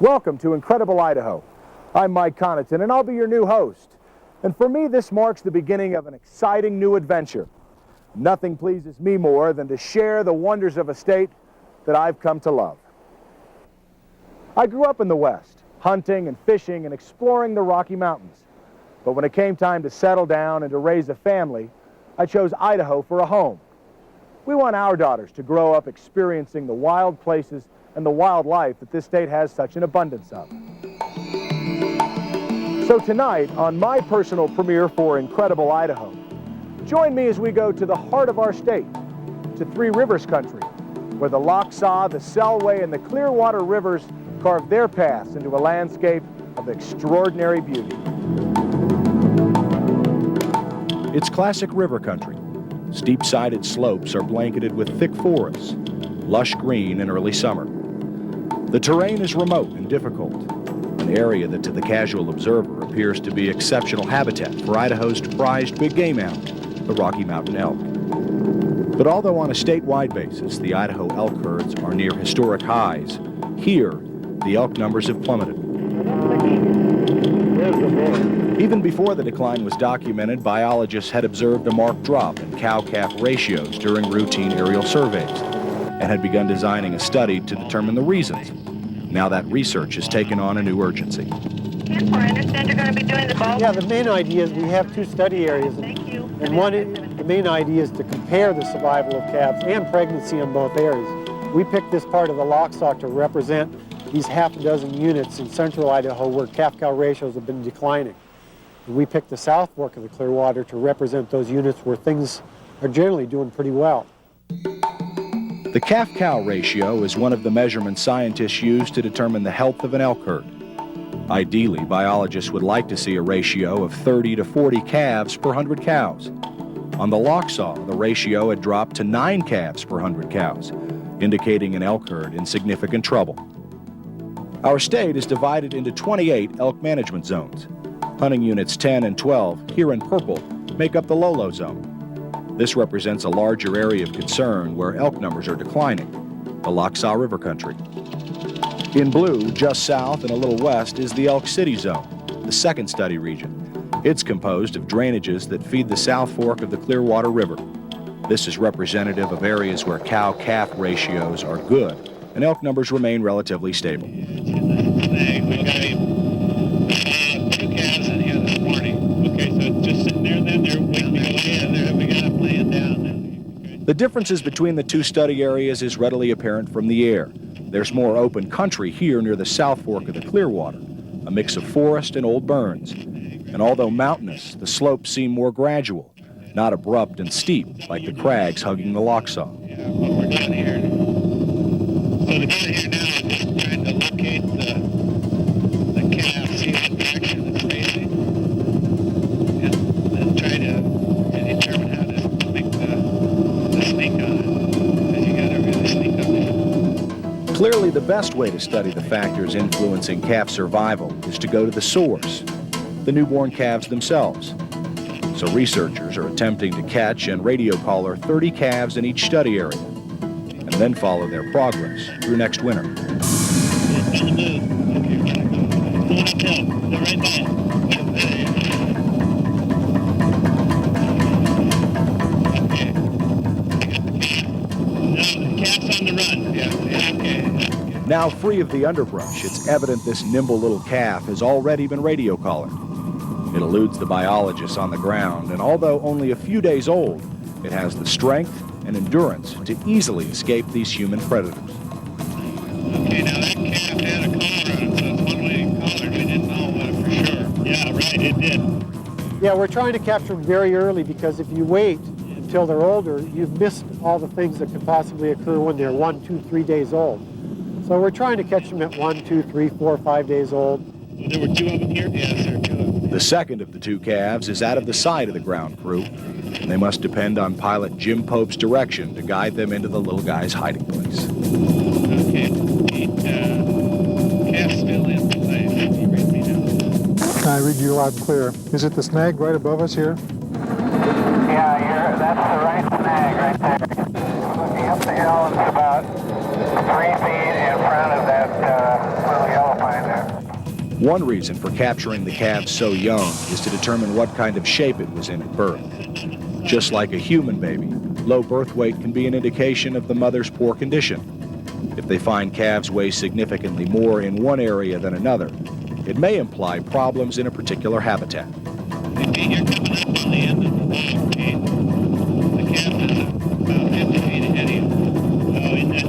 Welcome to Incredible Idaho. I'm Mike Connaughton, and I'll be your new host. And for me, this marks the beginning of an exciting new adventure. Nothing pleases me more than to share the wonders of a state that I've come to love. I grew up in the West, hunting and fishing and exploring the Rocky Mountains. But when it came time to settle down and to raise a family, I chose Idaho for a home. We want our daughters to grow up experiencing the wild places and the wildlife that this state has such an abundance of. So tonight, on my personal premiere for Incredible Idaho, join me as we go to the heart of our state, to Three Rivers country, where the Lochsa, the Selway, and the Clearwater rivers carve their paths into a landscape of extraordinary beauty. It's classic river country. Steep-sided slopes are blanketed with thick forests, lush green in early summer. The terrain is remote and difficult, an area that to the casual observer appears to be exceptional habitat for Idaho's prized big game animal, the Rocky Mountain elk. But although on a statewide basis the Idaho elk herds are near historic highs, here the elk numbers have plummeted. Even before the decline was documented, biologists had observed a marked drop in cow-calf ratios during routine aerial surveys and had begun designing a study to determine the reasons. Now that research has taken on a new urgency. I understand you're going to be doing the bulk. Yeah, the main idea is we have two study areas. Thank you. And the main idea is to compare the survival of calves and pregnancy in both areas. We picked this part of the Lochsa to represent these half a dozen units in central Idaho where calf-cow ratios have been declining. And we picked the South Fork of the Clearwater to represent those units where things are generally doing pretty well. The calf-cow ratio is one of the measurements scientists use to determine the health of an elk herd. Ideally, biologists would like to see a ratio of 30 to 40 calves per 100 cows. On the Lochsa, the ratio had dropped to 9 calves per 100 cows, indicating an elk herd in significant trouble. Our state is divided into 28 elk management zones. Hunting units 10 and 12, here in purple, make up the Lolo zone. This represents a larger area of concern where elk numbers are declining, the Lochsa River country. In blue, just south and a little west, is the Elk City zone, the second study region. It's composed of drainages that feed the South Fork of the Clearwater River. This is representative of areas where cow-calf ratios are good and elk numbers remain relatively stable. We got two calves in here this morning. Okay, so it's just sitting there then? They're waiting to go in there. We got them laying down then. Okay. The differences between the two study areas is readily apparent from the air. There's more open country here near the South Fork of the Clearwater, a mix of forest and old burns. And although mountainous, the slopes seem more gradual, not abrupt and steep like the crags hugging the Lochsa. Yeah, what we're doing here. So the guy here now is just trying to locate the calf, see what direction it's facing, and then try to determine how to make the sneak on it, because you got to really sneak up there. Clearly, the best way to study the factors influencing calf survival is to go to the source, the newborn calves themselves. So researchers are attempting to catch and radio collar 30 calves in each study area, and then follow their progress through next winter. On the move. Okay, going uphill. They're right by it. Okay. Now the calf's on the run. Yeah, okay. Now free of the underbrush, it's evident this nimble little calf has already been radio collared. It eludes the biologists on the ground, and although only a few days old, it has the strength and endurance to easily escape these human predators. Okay, now that calf had a collar on it, so it's one way it collared. We didn't know for sure. Yeah, right, it did. Yeah, we're trying to capture them very early because if you wait until they're older, you've missed all the things that could possibly occur when they're 1, 2, 3 days old. So we're trying to catch them at 1, 2, 3, 4, 5 days old. There were 2 of them here? Yes, there were 2 of them. The second of the 2 calves is out of the sight of the ground crew, and they must depend on pilot Jim Pope's direction to guide them into the little guy's hiding place. Okay, calf's still in place. You read me now. I read you loud and clear. Is it the snag right above us here? Yeah, that's the right snag right there. Looking up the hill, it's about 3 feet in front of that little yellow pine. One reason for capturing the calves so young is to determine what kind of shape it was in at birth. Just like a human baby, low birth weight can be an indication of the mother's poor condition. If they find calves weigh significantly more in one area than another, it may imply problems in a particular habitat. You're coming up on the end of the wall, Pete. The calf is about 50 feet ahead of you. Oh, in that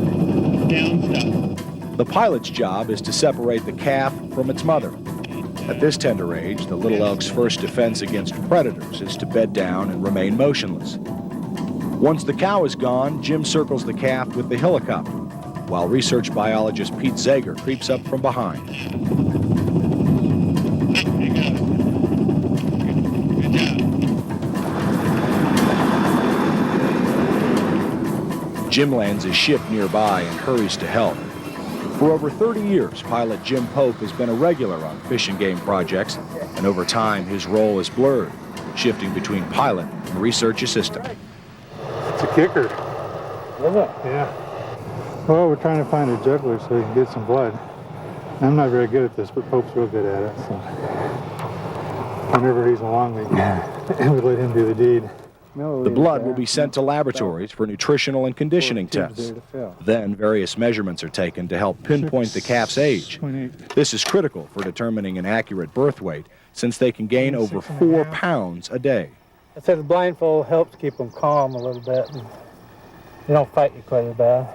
down stuff. The pilot's job is to separate the calf from its mother. At this tender age, the little elk's first defense against predators is to bed down and remain motionless. Once the cow is gone, Jim circles the calf with the helicopter, while research biologist Pete Zager creeps up from behind. You got it. Good job. Jim lands his ship nearby and hurries to help. For over 30 years, pilot Jim Pope has been a regular on Fish and Game projects, and over time his role is blurred, shifting between pilot and research assistant. It's a kicker. Is it? Yeah. Well, we're trying to find a juggler so we can get some blood. I'm not very good at this, but Pope's real good at it. So whenever he's along, we let him do the deed. The blood will be sent to laboratories for nutritional and conditioning tests. Then various measurements are taken to help pinpoint the calf's age. This is critical for determining an accurate birth weight, since they can gain over 4 pounds a day. I said the blindfold helps keep them calm a little bit. And they don't fight you quite as bad.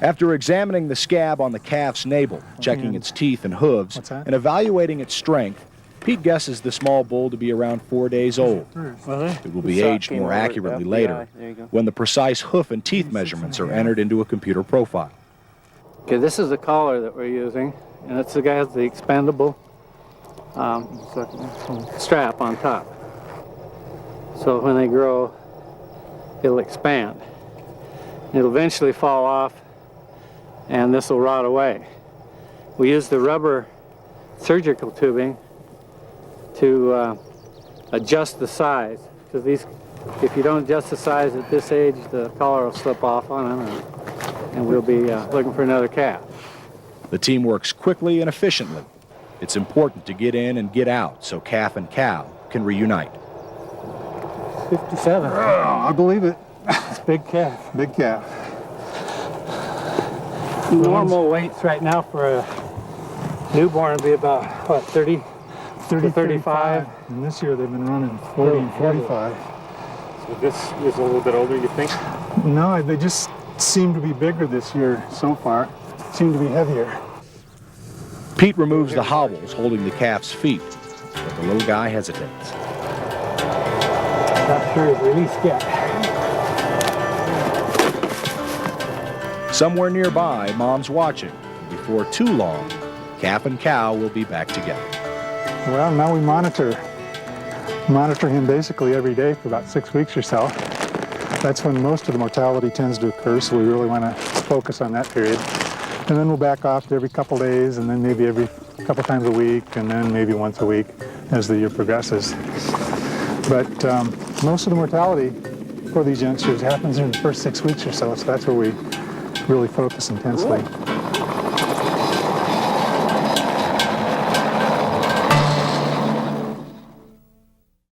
After examining the scab on the calf's navel, checking its teeth and hooves, and evaluating its strength, Pete guesses the small bull to be around 4 days old. It will be aged more accurately later, when the precise hoof and teeth measurements are entered into a computer profile. Okay, this is the collar that we're using, and it's the guy has the expandable strap on top. So when they grow, it'll expand. It'll eventually fall off, and this will rot away. We use the rubber surgical tubing to adjust the size, because these, if you don't adjust the size at this age, the collar will slip off on them, and we'll be looking for another calf. The team works quickly and efficiently. It's important to get in and get out so calf and cow can reunite. 57. I believe it. It's a big calf. Big calf. Normal weights right now for a newborn would be about, what, 30 to 35. And this year they've been running 40 and 45. So this is a little bit older, you think? No, they just seem to be bigger this year so far. Seem to be heavier. Pete removes the hobbles holding the calf's feet, but the little guy hesitates. Not sure it's released yet. Somewhere nearby, Mom's watching. Before too long, calf and cow will be back together. Well, now we monitor him basically every day for about 6 weeks or so. That's when most of the mortality tends to occur, so we really want to focus on that period. And then we'll back off to every couple days, and then maybe every couple times a week, and then maybe once a week as the year progresses. But most of the mortality for these youngsters happens in the first 6 weeks or so, so that's where we really focus intensely.